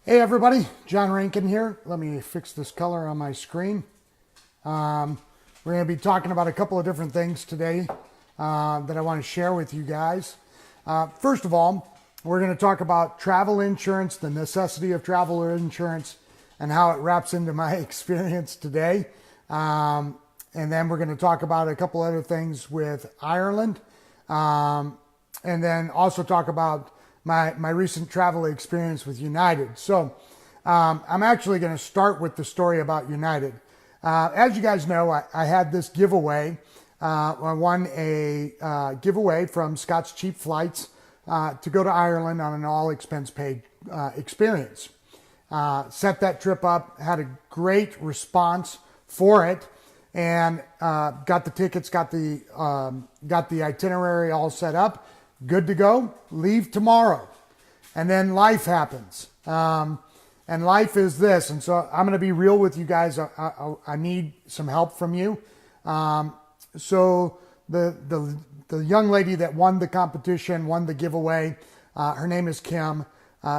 Hey everybody, John Rankin here. Let me fix this color on my screen. We're going to be talking about a couple of different things today that I want to share with you guys. First of all, we're going to talk about travel insurance, the necessity of travel insurance, and how it wraps into my experience today. And then we're going to talk about a couple other things with Ireland. And then also talk about my recent travel experience with United. So I'm actually going to start with the story about United. As you guys know, I had this giveaway. I won a giveaway from Scott's Cheap Flights to go to Ireland on an all expense paid experience. Set that trip up, had a great response for it, and got the tickets, got the itinerary all set up. Good to go, leave tomorrow. And then life happens. And life is this. And so I'm going to be real with you guys. I need some help from you. So the young lady that won the competition, won the giveaway, her name is Kim.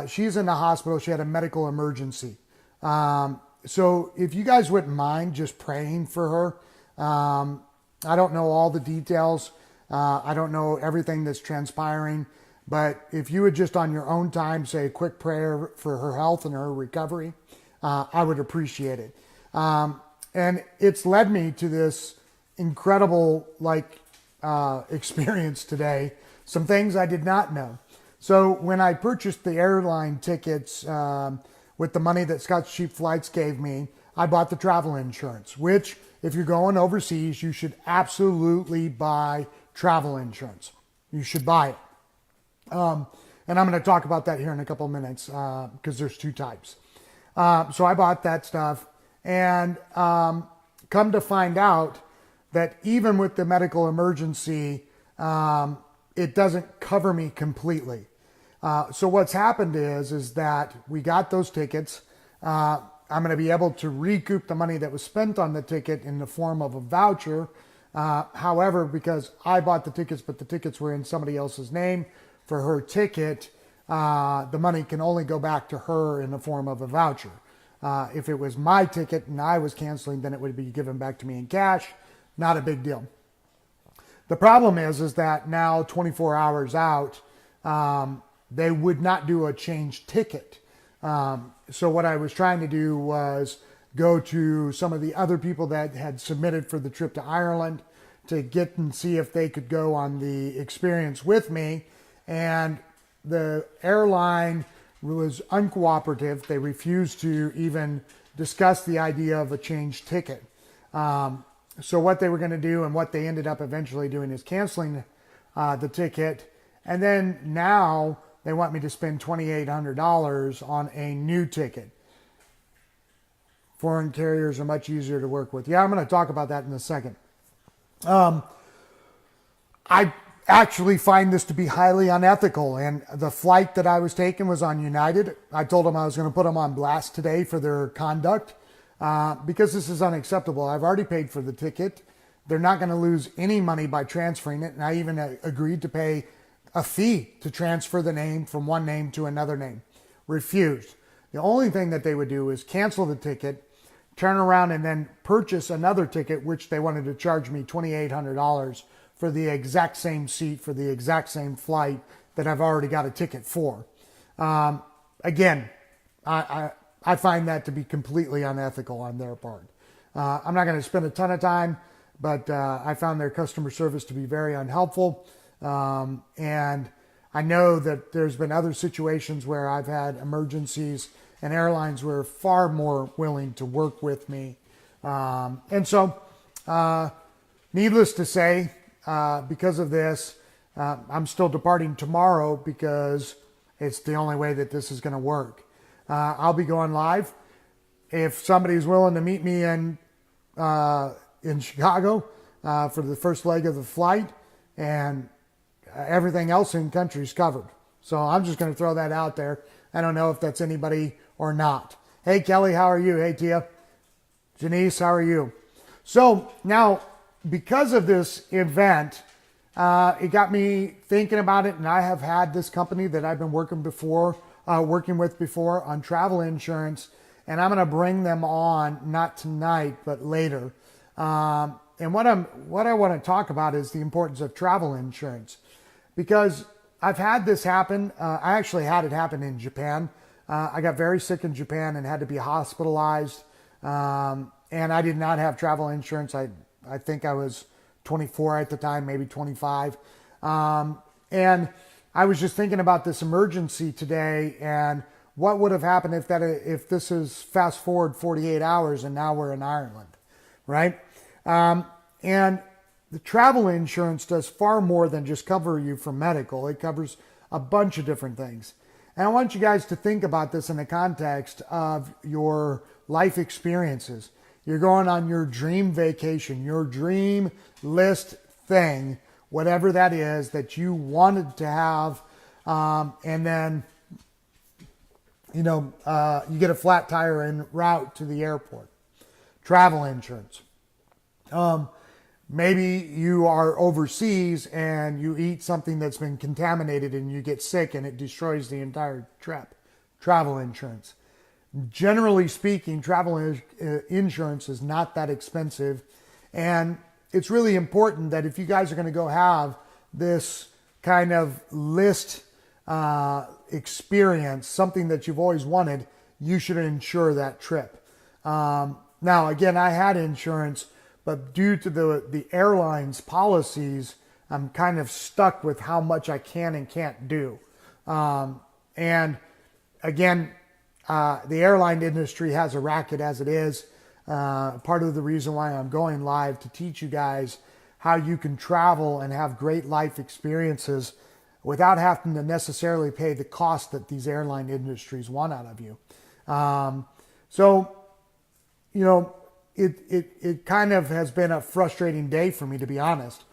She's in the hospital. She had a medical emergency. So if you guys wouldn't mind just praying for her. I don't know all the details. I don't know everything that's transpiring, but if you would just on your own time say a quick prayer for her health and her recovery, I would appreciate it. And it's led me to this incredible experience today, some things I did not know. So when I purchased the airline tickets with the money that Scott's Cheap Flights gave me, I bought the travel insurance, which if you're going overseas, you should absolutely buy travel insurance. You should buy it. And I'm going to talk about that here in a couple of minutes because there's two types. So I bought that stuff and come to find out that even with the medical emergency, it doesn't cover me completely. So what's happened is that we got those tickets. I'm going to be able to recoup the money that was spent on the ticket in the form of a voucher. However, because I bought the tickets, but the tickets were in somebody else's name for her ticket, the money can only go back to her in the form of a voucher. If it was my ticket and I was canceling, then it would be given back to me in cash. Not a big deal. The problem is that now 24 hours out, they would not do a change ticket. So what I was trying to do was go to some of the other people that had submitted for the trip to Ireland to get and see if they could go on the experience with me. And the airline was uncooperative. They refused to even discuss the idea of a change ticket. So what they were going to do and what they ended up eventually doing is canceling the ticket. And then now they want me to spend $2,800 on a new ticket. Foreign carriers are much easier to work with. Yeah, I'm going to talk about that in a second. I actually find this to be highly unethical, and the flight that I was taking was on United. I told them I was going to put them on blast today for their conduct because this is unacceptable. I've already paid for the ticket. They're not going to lose any money by transferring it, and I even agreed to pay a fee to transfer the name from one name to another name. Refused. The only thing that they would do is cancel the ticket, turn around and then purchase another ticket, which they wanted to charge me $2,800 for the exact same seat, for the exact same flight that I've already got a ticket for. Again, I find that to be completely unethical on their part. I'm not going to spend a ton of time, but I found their customer service to be very unhelpful. And I know that there's been other situations where I've had emergencies and airlines were far more willing to work with me. And so, needless to say, because of this, I'm still departing tomorrow because it's the only way that this is going to work. I'll be going live. If somebody's willing to meet me in Chicago for the first leg of the flight, and everything else in country is covered. So I'm just going to throw that out there. I don't know if that's anybody or not. Hey, Kelly, how are you? Hey, Tia. Janice, how are you? So now, because of this event, it got me thinking about it, and I have had this company that I've been working before working with before on travel insurance, and I'm going to bring them on not tonight but later. And what I want to talk about is the importance of travel insurance, because I've had this happen. I actually had it happen in Japan. I got very sick in Japan and had to be hospitalized. And I did not have travel insurance. I think I was 24 at the time, maybe 25. And I was just thinking about this emergency today and what would have happened if this is fast forward 48 hours and now we're in Ireland, right? And the travel insurance does far more than just cover you for medical. It covers a bunch of different things. And I want you guys to think about this in the context of your life experiences. You're going on your dream vacation, your dream list thing, whatever that is that you wanted to have, and then, you get a flat tire en route to the airport. Travel insurance. Maybe you are overseas and you eat something that's been contaminated and you get sick and it destroys the entire trip. Travel insurance. Generally speaking, travel insurance is not that expensive. And it's really important that if you guys are going to go have this kind of list experience, something that you've always wanted, you should insure that trip. Now, again, I had insurance, but due to the airlines policies, I'm kind of stuck with how much I can and can't do. And again, the airline industry has a racket as it is. Part of the reason why I'm going live to teach you guys how you can travel and have great life experiences without having to necessarily pay the cost that these airline industries want out of you. It kind of has been a frustrating day for me, to be honest,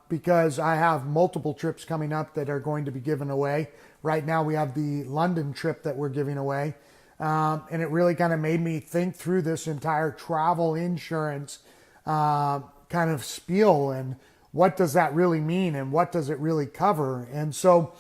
because I have multiple trips coming up that are going to be given away. Right now we have the London trip that we're giving away. And it really kind of made me think through this entire travel insurance kind of spiel and what does that really mean and what does it really cover. And so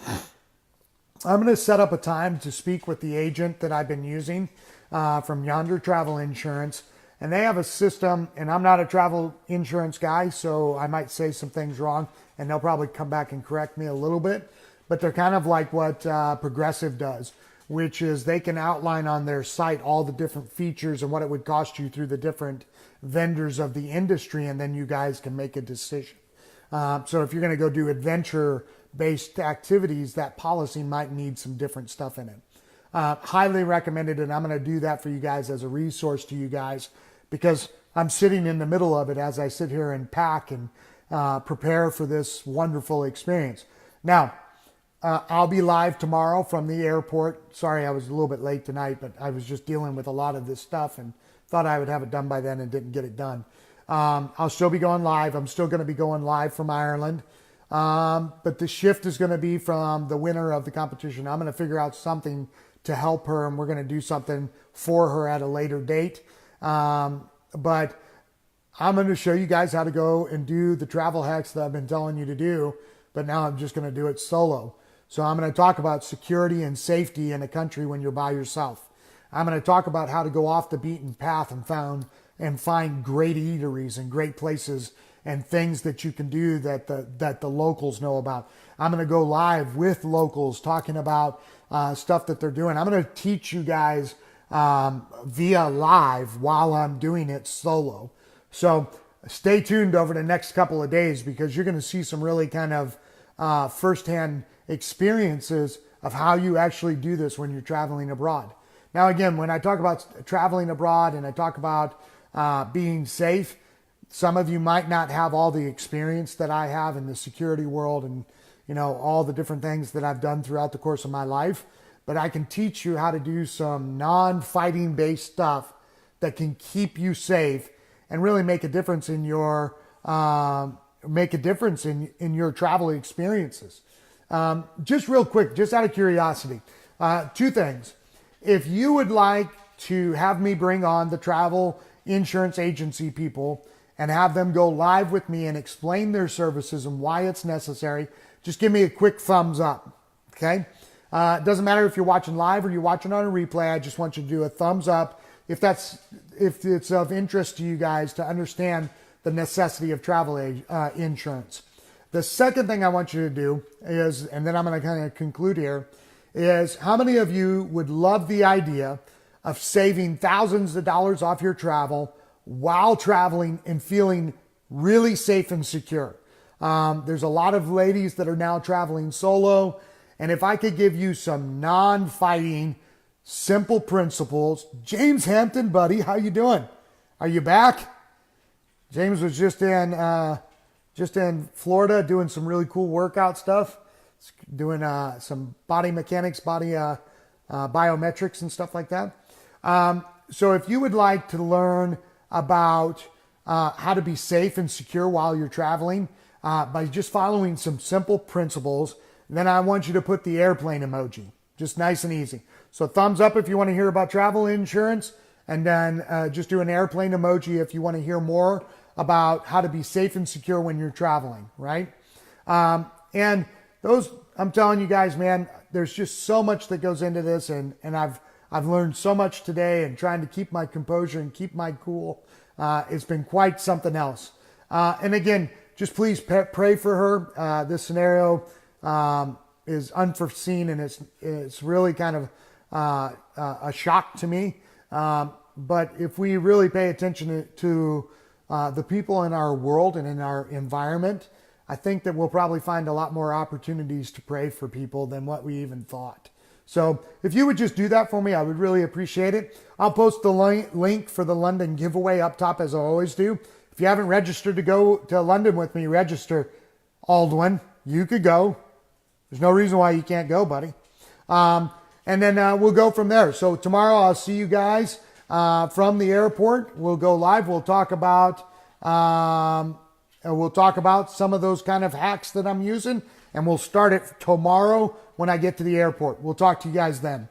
I'm going to set up a time to speak with the agent that I've been using from Yonder Travel Insurance. And they have a system, and I'm not a travel insurance guy, so I might say some things wrong, and they'll probably come back and correct me a little bit. But they're kind of like what Progressive does, which is they can outline on their site all the different features and what it would cost you through the different vendors of the industry, and then you guys can make a decision. So if you're going to go do adventure-based activities, that policy might need some different stuff in it. Highly recommended, and I'm going to do that for you guys as a resource to you guys, because I'm sitting in the middle of it as I sit here and pack and prepare for this wonderful experience. Now, I'll be live tomorrow from the airport. Sorry, I was a little bit late tonight, but I was just dealing with a lot of this stuff and thought I would have it done by then and didn't get it done. I'll still be going live. I'm still going to be going live from Ireland. But the shift is going to be from the winner of the competition. I'm going to figure out something to help her, and we're going to do something for her at a later date. But I'm going to show you guys how to go and do the travel hacks that I've been telling you to do, but now I'm just going to do it solo. So I'm going to talk about security and safety in a country when you're by yourself. I'm going to talk about how to go off the beaten path and find great eateries and great places and things that you can do that the locals know about. I'm going to go live with locals talking about stuff that they're doing. I'm going to teach you guys via live while I'm doing it solo. So stay tuned over the next couple of days, because you're going to see some really kind of firsthand experiences of how you actually do this when you're traveling abroad. Now, again, when I talk about traveling abroad and I talk about being safe, some of you might not have all the experience that I have in the security world and, all the different things that I've done throughout the course of my life. But I can teach you how to do some non-fighting based stuff that can keep you safe and really make a difference in your your travel experiences. Just real quick, just out of curiosity, two things. If you would like to have me bring on the travel insurance agency people and have them go live with me and explain their services and why it's necessary, just give me a quick thumbs up, okay? It doesn't matter if you're watching live or you're watching on a replay. I just want you to do a thumbs up if it's of interest to you guys to understand the necessity of travel insurance. The second thing I want you to do is, and then I'm going to kind of conclude here, is how many of you would love the idea of saving thousands of dollars off your travel while traveling and feeling really safe and secure? There's a lot of ladies that are now traveling solo, and if I could give you some non-fighting, simple principles. James Hampton, buddy, how you doing? Are you back? James was just in Florida doing some really cool workout stuff, doing some body mechanics, body biometrics and stuff like that. So if you would like to learn about how to be safe and secure while you're traveling by just following some simple principles, then I want you to put the airplane emoji, just nice and easy. So thumbs up if you want to hear about travel insurance, and then just do an airplane emoji if you want to hear more about how to be safe and secure when you're traveling, right? And those, I'm telling you guys, man, there's just so much that goes into this, and I've learned so much today, and trying to keep my composure and keep my cool. It's been quite something else. And again, just please pray for her. This scenario is unforeseen, and it's really kind of a shock to me. But if we really pay attention to the people in our world and in our environment, I think that we'll probably find a lot more opportunities to pray for people than what we even thought. So if you would just do that for me, I would really appreciate it. I'll post the link for the London giveaway up top, as I always do. If you haven't registered to go to London with me, register. Aldwin, you could go. There's no reason why you can't go, buddy. And then we'll go from there. So tomorrow I'll see you guys from the airport. We'll go live. We'll talk about some of those kind of hacks that I'm using, and we'll start it tomorrow when I get to the airport. We'll talk to you guys then.